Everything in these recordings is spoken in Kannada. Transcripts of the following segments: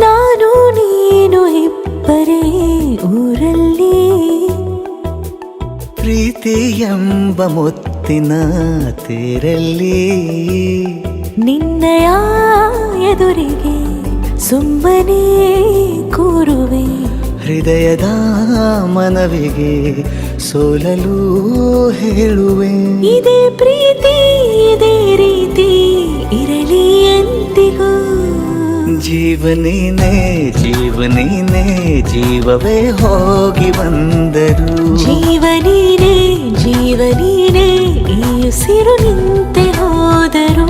ನಾನು ನೀನು ಇಬ್ಬರೇ ಊರಲ್ಲಿ, ಪ್ರೀತಿ ಎಂಬ ಮುತ್ತಿನ ತೇರಲ್ಲಿ ನಿನ್ನಯ ಎದುರಿಗೆ ಸುಮ್ಮನೆ ಕೂರುವೆ. ಹೃದಯದ ಮನವಿಗೆ ಸೋಲಲು ಹೇಳುವೆ. ಇದೇ ಪ್ರೀತಿ ಇದೇ ರೀತಿ ಇರಲಿ ಎಂದಿಗೂ. ಜೀವನೇನೆ ಜೀವನೇನೆ ಜೀವವೇ ಹೋಗಿ ಬಂದರು. ಜೀವನೀನೇ ಜೀವನೀನೇ ಈ ಉಸಿರು ನಿಂತೆ ಹೋದರು.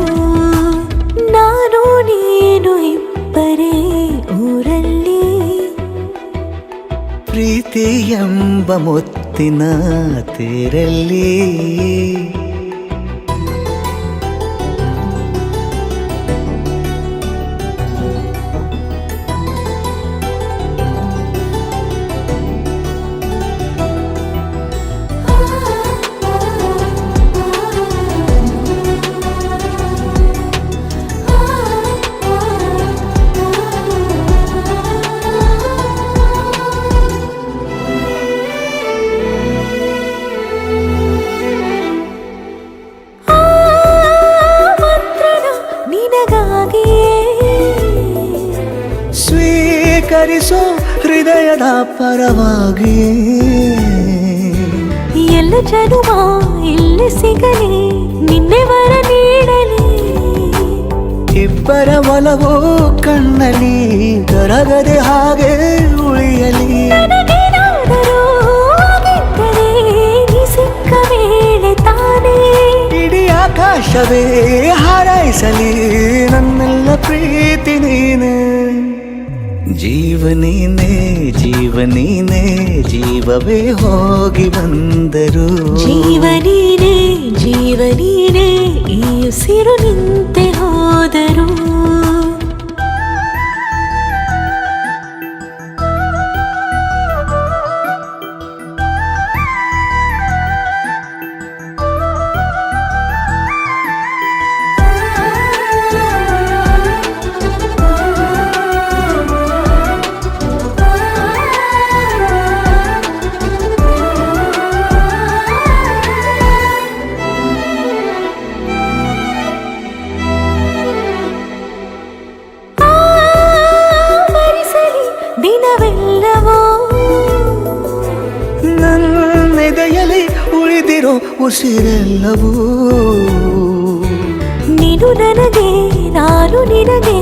ನಾನು ನೀನು ಇಬ್ಬರೇ ಊರಲ್ಲಿ, ಪ್ರೀತಿ ಎಂಬ ಮುತ್ತಿನ ತೇರಲ್ಲಿ ಸ್ವೀಕರಿಸೋ ಹೃದಯದ ಪರವಾಗಿ. ಎಲ್ಲ ಜನುಮ ಇಲ್ಲಿ ಸಿಗಲಿ, ನಿನ್ನೆ ವರ ನೀಡಲಿ. ಇಬ್ಬರ ಒಲವು ಕಣ್ಣಲ್ಲಿ ಕರಗದೆ ಹಾಗೆ ಉಳಿಯಲಿ. ನನಗೇನಾದರೂ ಆಗಿದ್ದರೆ ನೀ ಸಿಕ್ಕ ವೇಳೆ ತಾನೇ ಇಡೀ ಆಕಾಶವೇ ಹಾರೈಸಲಿ ನನ್ನೆಲ್ಲ ಪ್ರೀತಿ ನೀನೆ. ಜೀವನೀನೇ ಜೀವನೀನೇ ಜೀವವೇ ಹೋಗಿ ಬಂದರು. ಜೀವನೀನೇ ಜೀವನೀನೇ ಈ ಉಸಿರು ನಿಂತೆ ಹೋದರು. ದಿನವೆಲ್ಲವೋ ನನ್ನೆದೆಯಲ್ಲಿ ಉಳಿದಿರೋ ಉಸಿರೆಲ್ಲವೂ ನೀನು ನನಗೆ ನಾನು ನಿನಗೆ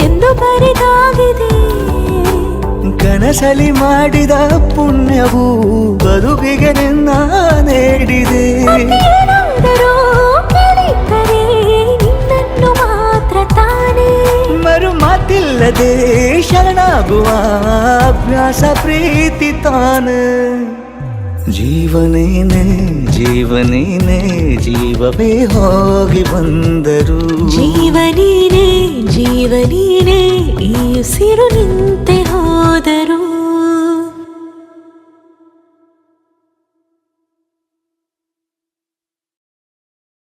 ಎಂದು ಬರೆದಾಗಿದೆ. ಕನಸಲಿ ಮಾಡಿದ ಪುಣ್ಯವು ಬದುಕಿಗೆ ನಿನ್ನ ನೀಡಿದೆ. ಏನಾದರೂ ಕೇಳಿದ್ದರೆ ನಿನ್ನನ್ನು ಮಾತ್ರ ತಾನೇ. ಮರು ಮಾತಿಲ್ಲದೆ ಶರಣಾಗುವ ಅಭ್ಯಾಸ ಪ್ರೀತಿ ತಾನೆ. ಜೀವನೇನೆ ಜೀವನೇನೆ ಜೀವವೇ ಹೋಗಿ ಬಂದರು. ಜೀವನೀನೇ ಜೀವನೀನೇ ಈ ಉಸಿರು ನಿಂತೆ ಹೋದರು.